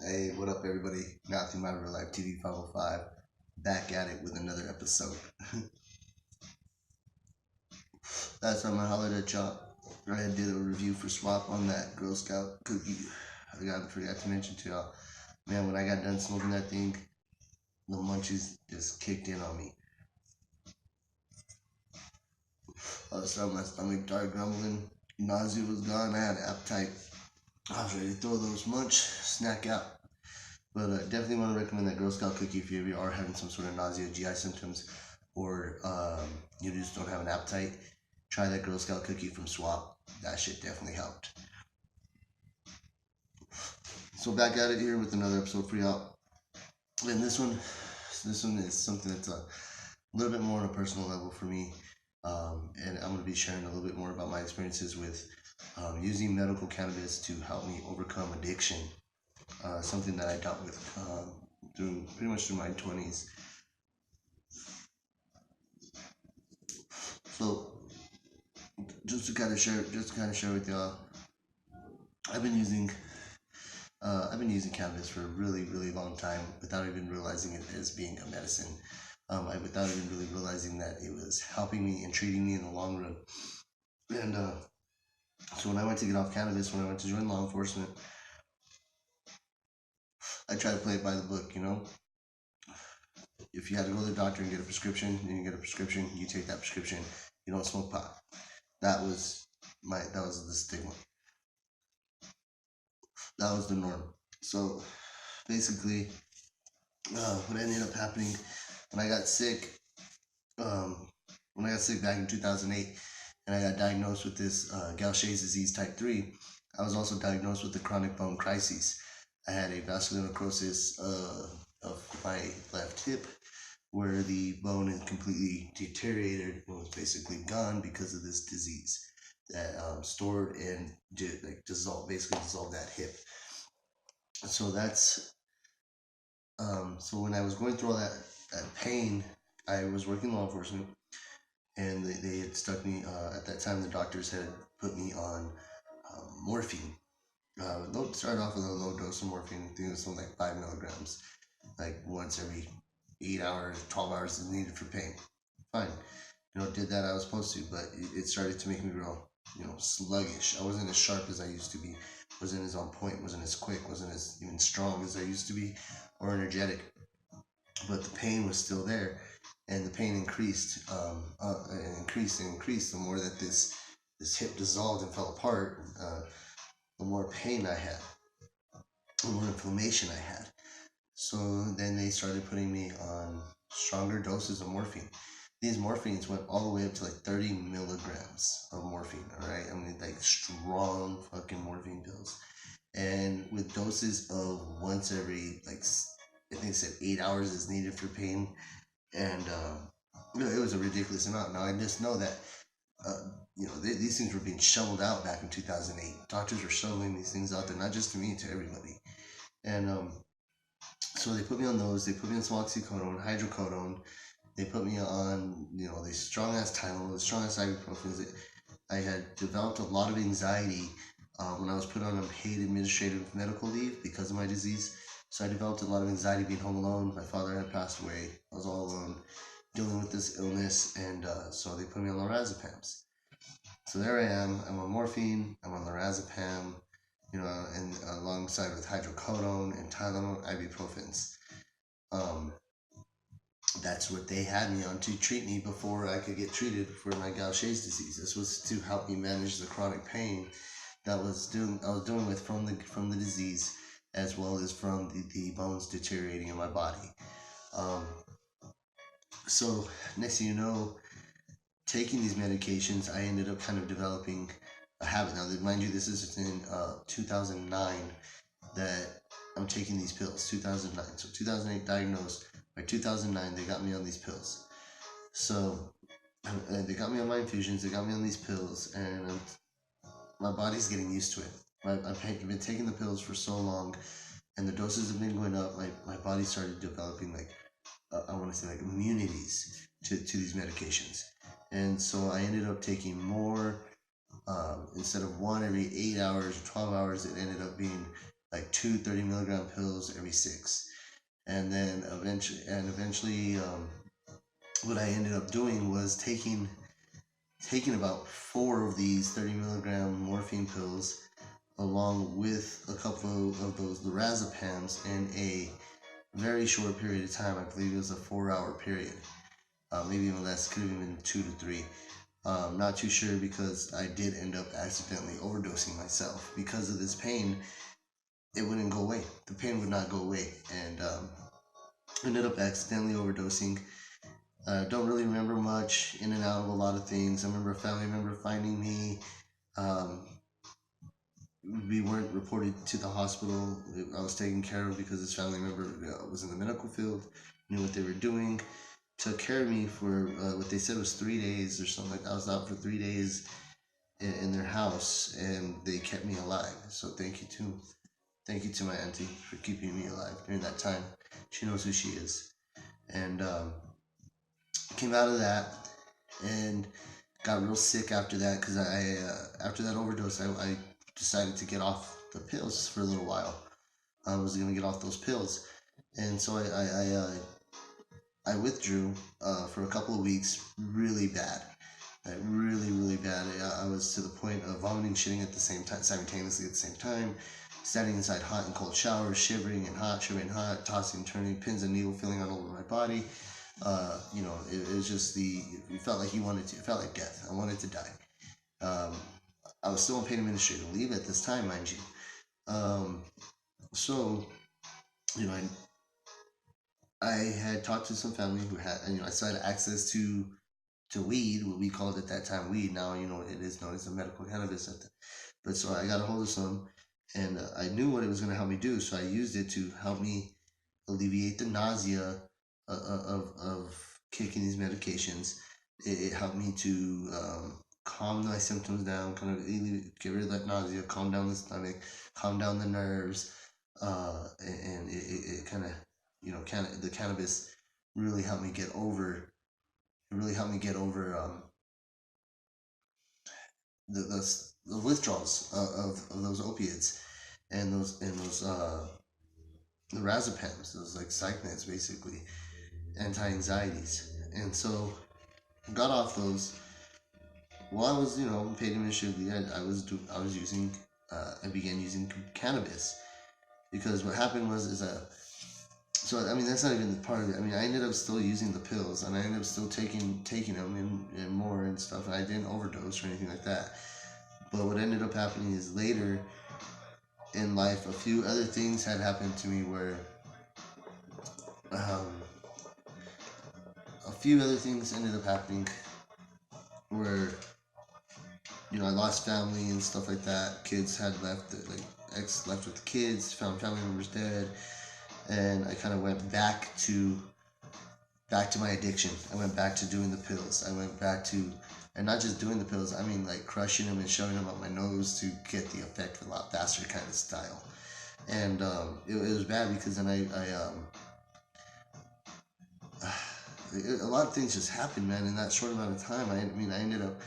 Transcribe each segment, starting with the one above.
Hey, what up, everybody? Matthew, my real life TV 505, back at it with another episode. Last time I hollered at y'all, I did a review for Swap on that Girl Scout cookie. I forgot to mention to y'all, man, when I got done smoking that thing, the munchies just kicked in on me. All of a sudden, my stomach started grumbling, nausea was gone, I had an appetite. I was ready to throw those munch, snack out. But definitely want to recommend that Girl Scout cookie if you ever are having some sort of nausea, GI symptoms, or you just don't have an appetite. Try that Girl Scout cookie from Swap. That shit definitely helped. So back at it here with another episode for y'all. And this one is something that's a little bit more on a personal level for me. And I'm going to be sharing a little bit more about my experiences with using medical cannabis to help me overcome addiction. Something that I dealt with through pretty much through my 20s. So just to kind of share with y'all, I've been using cannabis for a really long time without even realizing it as being a medicine. Without even really realizing that it was helping me and treating me in the long run. And so when I went to get off cannabis, when I went to join law enforcement, I tried to play it by the book. If you had to go to the doctor and get a prescription, you take that prescription. You don't smoke pot. That was the stigma. That was the norm. So basically, what ended up happening when I got sick, back in 2008, and I got diagnosed with this Gaucher's disease type 3, I was also diagnosed with the chronic bone crises. I had a vascular necrosis of my left hip, where the bone is completely deteriorated and was basically gone because of this disease that stored and dissolved that hip. So that's so when I was going through all that pain, I was working law enforcement, and they had stuck me at that time. The doctors had put me on morphine. Started off with a low dose of morphine. I think it was something like 5 milligrams, like once every 8 hours, 12 hours is needed for pain. Fine, did that I was supposed to, but it started to make me real, sluggish. I wasn't as sharp as I used to be. Wasn't as on point. Wasn't as quick. Wasn't as even strong as I used to be, or energetic. But the pain was still there, and the pain increased, and increased. The more that this hip dissolved and fell apart, the more pain I had, the more inflammation I had. So then they started putting me on stronger doses of morphine. These morphines went all the way up to like 30 milligrams of morphine. All right, I mean, like strong fucking morphine pills, and with doses of once every, like, I think it said 8 hours is needed for pain, and it was a ridiculous amount. Now I just know that these things were being shoveled out back in 2008. Doctors were shoveling these things out there, not just to me, to everybody. And so they put me on those. They put me on some oxycodone, hydrocodone. They put me on, these strong ass Tylenol, the strong ass ibuprofen. I had developed a lot of anxiety when I was put on a paid administrative medical leave because of my disease. So I developed a lot of anxiety being home alone. My father had passed away. I was all alone dealing with this illness, and so they put me on lorazepams. So there I am. I'm on morphine. I'm on lorazepam, and alongside with hydrocodone and Tylenol, ibuprofens. That's what they had me on to treat me before I could get treated for my Gaucher's disease. This was to help me manage the chronic pain that I was dealing with from the disease, as well as from the bones deteriorating in my body. So next thing you know, taking these medications, I ended up kind of developing a habit. Now, mind you, this is in 2009 that I'm taking these pills. 2009. So 2008 diagnosed. By 2009, they got me on these pills. So they got me on my infusions. They got me on these pills, and my body's getting used to it. I've been taking the pills for so long, and the doses have been going up. My body started developing, like, I want to say, like, immunities to these medications. And so I ended up taking more. Instead of one every 8 hours or 12 hours, it ended up being like two 30 milligram pills every 6. And then eventually, what I ended up doing was taking about 4 of these 30 milligram morphine pills along with a couple of those lorazepams in a very short period of time. I believe it was a 4-hour period, maybe even less. Could have even been 2 to 3. Not too sure, because I did end up accidentally overdosing myself because of this pain. It wouldn't go away. The pain would not go away, and ended up accidentally overdosing. Don't really remember much, in and out of a lot of things. I remember a family member finding me. Um, we weren't reported to the hospital. I was taken care of because this family member was in the medical field, knew what they were doing, took care of me for what they said was 3 days or something like that. I was out for 3 days in their house, and they kept me alive. So thank you to my auntie for keeping me alive during that time. She knows who she is. And came out of that and got real sick after that, because I after that overdose, I decided to get off the pills for a little while. I was gonna get off those pills, and so I withdrew for a couple of weeks, really bad, like really bad. I was to the point of vomiting, shitting at the same time, simultaneously at the same time, standing inside hot and cold showers, shivering and hot, tossing, turning, pins and needle feeling all over my body. It was just it felt like it felt like death. I wanted to die. I was still on pain administrative leave at this time, mind you. So, you know, I had talked to some family who had, I still had access to weed, what we called at that time weed. Now, it is known as the medical cannabis. But so I got a hold of some, and I knew what it was going to help me do, so I used it to help me alleviate the nausea of kicking these medications. It helped me to calm my symptoms down, kind of get rid of that nausea, calm down the stomach, calm down the nerves, and it kind of, the cannabis really helped me get over. It really helped me get over the withdrawals of those opiates and those the razepams, those like psych meds, basically anti-anxieties. And so got off those. While I was, paid administratively, I began using cannabis, because what happened was that's not even the part of it. I ended up still using the pills, and I ended up still taking them and more and stuff, and I didn't overdose or anything like that. But what ended up happening is, later in life, a few other things had happened to me where a few other things ended up happening where I lost family and stuff like that. Kids had left, like ex left with the kids, found family members dead, and I kind of went back to my addiction. I went back to doing the pills. I went back to, and not just doing the pills, like crushing them and shoving them up my nose to get the effect a lot faster, kind of style. And it was bad, because then a lot of things just happened, man, in that short amount of time. I ended up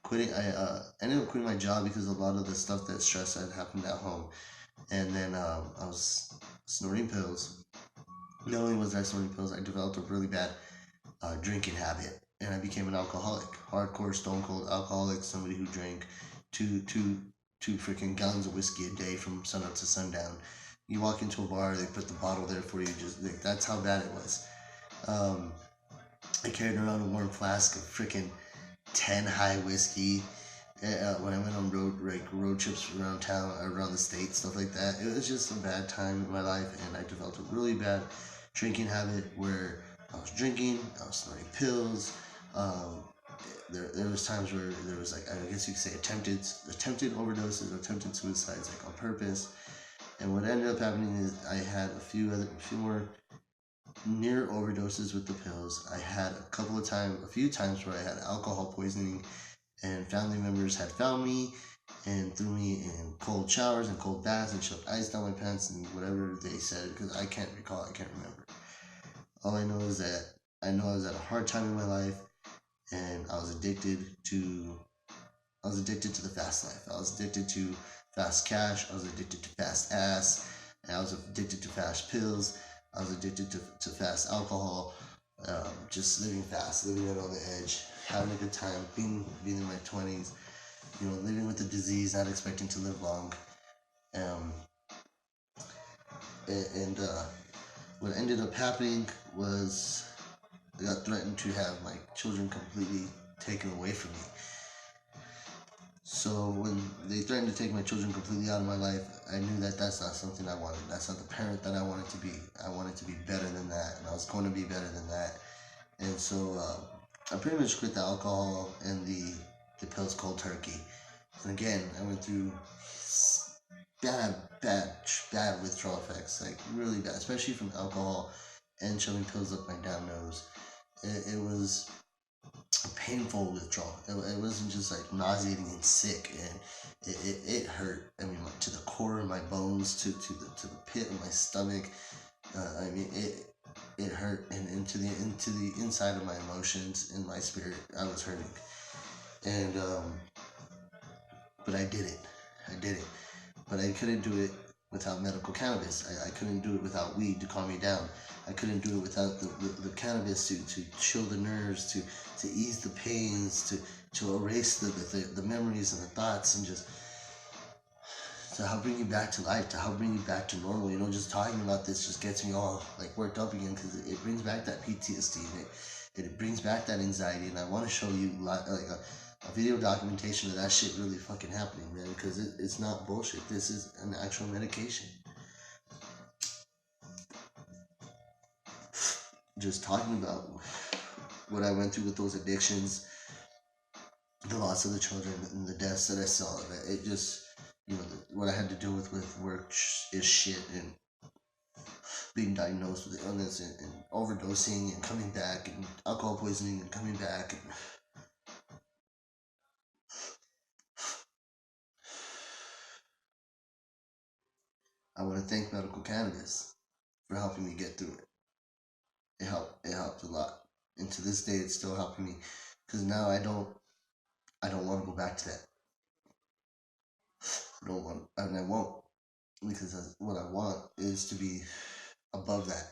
quitting. I ended up quitting my job because a lot of the stuff, that stress, had happened at home. And then I was snorting pills. Not only was I snorting pills, I developed a really bad drinking habit, and I became an alcoholic, hardcore, stone cold alcoholic, somebody who drank two freaking gallons of whiskey a day from sunup to sundown. You walk into a bar, they put the bottle there for you. Just like, that's how bad it was. I carried around a warm flask of freaking 10 high whiskey when I went on road trips around town, around the state, stuff like that. It was just a bad time in my life, and I developed a really bad drinking habit where I was drinking, I was snorting pills. There was times where there was, like, I guess you could say, attempted overdoses, attempted suicides, like on purpose. And what ended up happening is I had a few more near overdoses with the pills. I had a few times where I had alcohol poisoning, and family members had found me and threw me in cold showers and cold baths and shoved ice down my pants and whatever they said, because I can't recall, I can't remember. All I know is that I was at a hard time in my life, and I was addicted to the fast life. I was addicted to fast cash. I was addicted to fast ass, I was addicted to fast pills. I was addicted to fast alcohol. Just living fast, living it on the edge, having a good time, being in my 20s. Living with the disease, not expecting to live long. Um, and what ended up happening was I got threatened to have my children completely taken away from me. So when they threatened to take my children completely out of my life, I knew that that's not something I wanted. That's not the parent that I wanted to be. I wanted to be better than that, and I was going to be better than that. And so I pretty much quit the alcohol and the pills cold turkey. And again, I went through bad, bad, bad withdrawal effects, like really bad, especially from alcohol and shoving pills up my damn nose. It was a painful withdrawal. It wasn't just like nauseating and sick, and it hurt. I mean, like, to the core of my bones, to the pit of my stomach. I mean, it hurt, and into the inside of my emotions and my spirit. I was hurting, and but I did it. I did it. But I couldn't do it without medical cannabis. I couldn't do it without weed to calm me down. I couldn't do it without the cannabis to chill the nerves, to ease the pains, to erase the memories and the thoughts, and just to help bring you back to life, to help bring you back to normal. Just talking about this just gets me all like worked up again, because it brings back that PTSD, and it brings back that anxiety. And I want to show you like a video documentation of that shit really fucking happening, man, because it's not bullshit. This is an actual medication. Just talking about what I went through with those addictions, the loss of the children, and the deaths that I saw, it just, what I had to deal with work is shit, and being diagnosed with illness, and overdosing, and coming back, and alcohol poisoning, and coming back, and I want to thank Medical Cannabis for helping me get through it. It helped a lot, and to this day it's still helping me, because now I don't want to go back to that. I don't want, and I won't, because what I want is to be above that,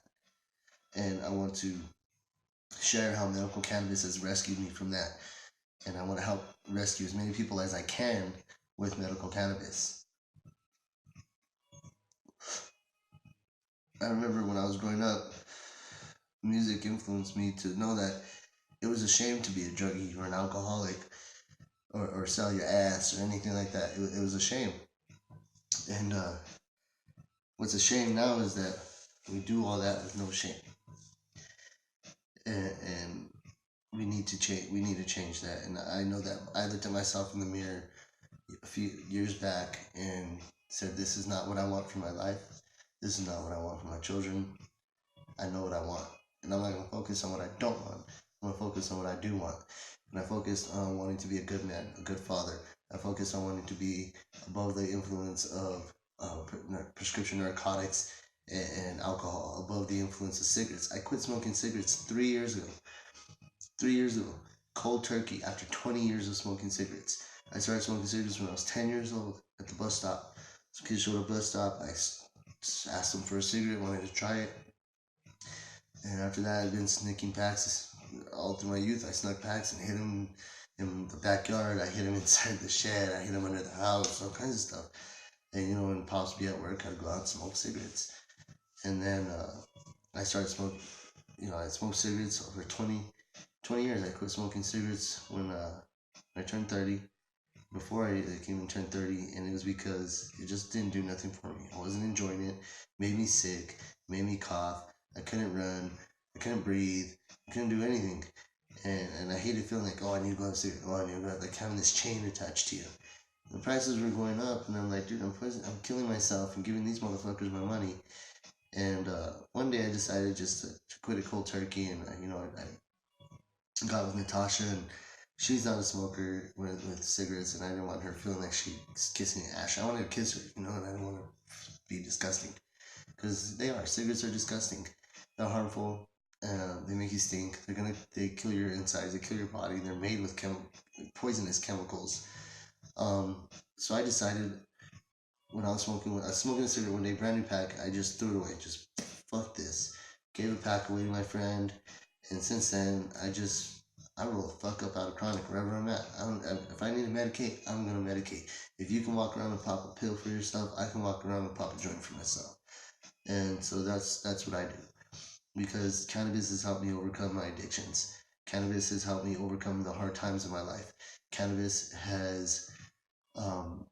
and I want to share how medical cannabis has rescued me from that, and I want to help rescue as many people as I can with medical cannabis. I remember when I was growing up, music influenced me to know that it was a shame to be a druggie or an alcoholic, or sell your ass or anything like that. It was a shame. And what's a shame now is that we do all that with no shame. And we need to change. We need to change that. And I know that I looked at myself in the mirror a few years back and said, "This is not what I want for my life. This is not what I want for my children. I know what I want, and I'm not gonna focus on what I don't want. I'm gonna focus on what I do want." And I focused on wanting to be a good man, a good father. I focused on wanting to be above the influence of prescription narcotics and alcohol, above the influence of cigarettes. I quit smoking cigarettes 3 years ago. 3 years ago. Cold turkey after 20 years of smoking cigarettes. I started smoking cigarettes when I was 10 years old at the bus stop. Some kids showed up at the bus stop. I asked them for a cigarette, wanted to try it. And after that, I've been sneaking packs all through my youth. I snuck packs and hid them in the backyard. I hid them inside the shed. I hid them under the house, all kinds of stuff. And when Pops would be at work, I'd go out and smoke cigarettes. And then I started smoking. I smoked cigarettes over 20 years. I quit smoking cigarettes when I turned 30. Before I came and turned 30, and it was because it just didn't do nothing for me. I wasn't enjoying it. Made me sick. Made me cough. I couldn't run. I couldn't breathe. I couldn't do anything. And I hated feeling like, I need to go have a cigarette. I need to go have, like, having this chain attached to you. The prices were going up, and I'm like, dude, I'm killing myself and giving these motherfuckers my money. And one day I decided just to quit a cold turkey, and I got with Natasha, and she's not a smoker with cigarettes, and I didn't want her feeling like she's kissing ash. I wanted to kiss her, and I didn't want to be disgusting, because cigarettes are disgusting. They're harmful. They make you stink. They kill your insides. They kill your body. They're made with poisonous chemicals. So I decided when I was smoking a cigarette one day, brand new pack. I just threw it away. Just fuck this. Gave a pack away to my friend, and since then I roll the fuck up out of chronic wherever I'm at. If I need to medicate, I'm gonna medicate. If you can walk around and pop a pill for yourself, I can walk around and pop a joint for myself. And so that's what I do, because cannabis has helped me overcome my addictions. Cannabis has helped me overcome the hard times of my life. Cannabis has um,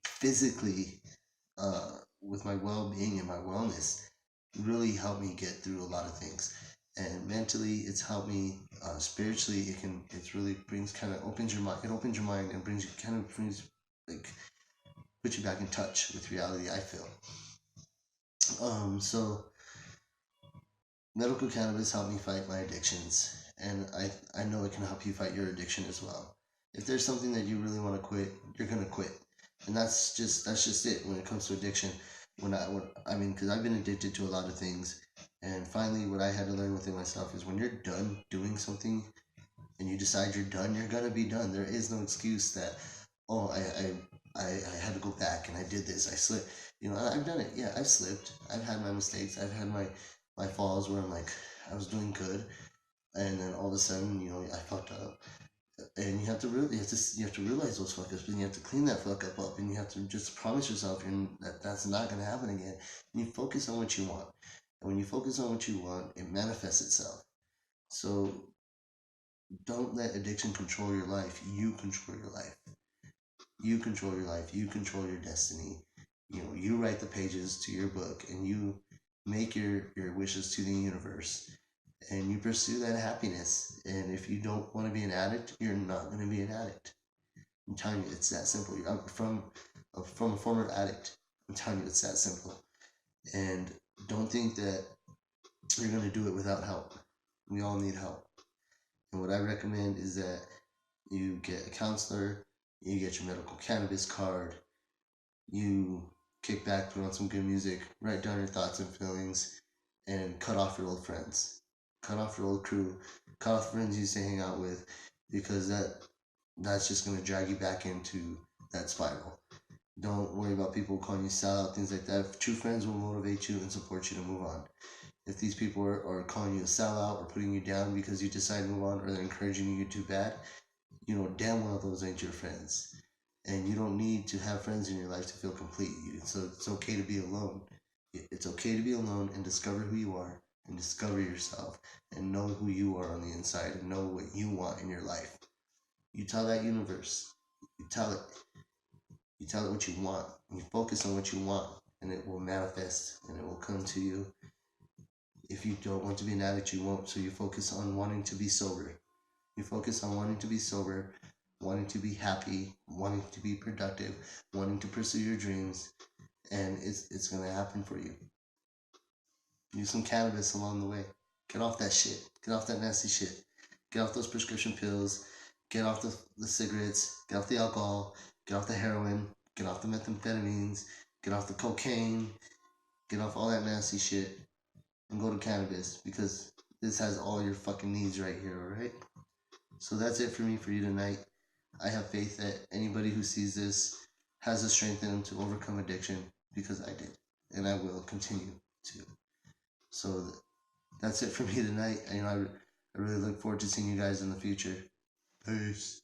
physically, with my well-being and my wellness, really helped me get through a lot of things. And mentally, it's helped me. Spiritually, it really brings, kind of opens your mind. It opens your mind and brings you, kind of brings, like, puts you back in touch with reality, I feel. So medical cannabis helped me fight my addictions, and I know it can help you fight your addiction as well. If there's something that you really want to quit, you're gonna quit, and that's just it when it comes to addiction. Because I've been addicted to a lot of things, and finally, what I had to learn within myself is when you're done doing something and you decide you're done, you're gonna be done. There is no excuse that, oh, I had to go back and I did this, I slipped. I've done it. Yeah, I've slipped. I've had my mistakes. I've had my falls where I'm like, I was doing good, and then all of a sudden, I fucked up. And you have to realize those fuck ups, and you have to clean that fuck up, and you have to just promise yourself that that's not gonna happen again. And you focus on what you want, and when you focus on what you want, it manifests itself. So don't let addiction control your life. You control your life. You control your life. You control your destiny. You write the pages to your book, and you make your wishes to the universe, and you pursue that happiness. And if you don't want to be an addict, you're not going to be an addict. I'm telling you, it's that simple. I'm from a former addict. I'm telling you, it's that simple. And don't think that you're going to do it without help. We all need help. And what I recommend is that you get a counselor, you get your medical cannabis card, you kick back, put on some good music, write down your thoughts and feelings, and cut off your old friends. Cut off your old crew. Cut off friends you used to hang out with, because that's just going to drag you back into that spiral. Don't worry about people calling you sellout, things like that. True friends will motivate you and support you to move on. If these people are calling you a sellout or putting you down because you decide to move on, or they're encouraging you to do bad, damn well those ain't your friends. And you don't need to have friends in your life to feel complete. So it's okay to be alone. It's okay to be alone and discover who you are, and discover yourself, and know who you are on the inside, and know what you want in your life. You tell that universe. You tell it. You tell it what you want. You focus on what you want, and it will manifest, and it will come to you. If you don't want to be an addict, you won't. So you focus on wanting to be sober. You focus on wanting to be sober, wanting to be happy, wanting to be productive, wanting to pursue your dreams, and it's gonna happen for you. Use some cannabis along the way. Get off that shit. Get off that nasty shit. Get off those prescription pills. Get off the cigarettes. Get off the alcohol. Get off the heroin. Get off the methamphetamines. Get off the cocaine. Get off all that nasty shit, and go to cannabis, because this has all your fucking needs right here, alright? So that's it for me for you tonight. I have faith that anybody who sees this has the strength in them to overcome addiction, because I did, and I will continue to. So that's it for me tonight. I really look forward to seeing you guys in the future. Peace.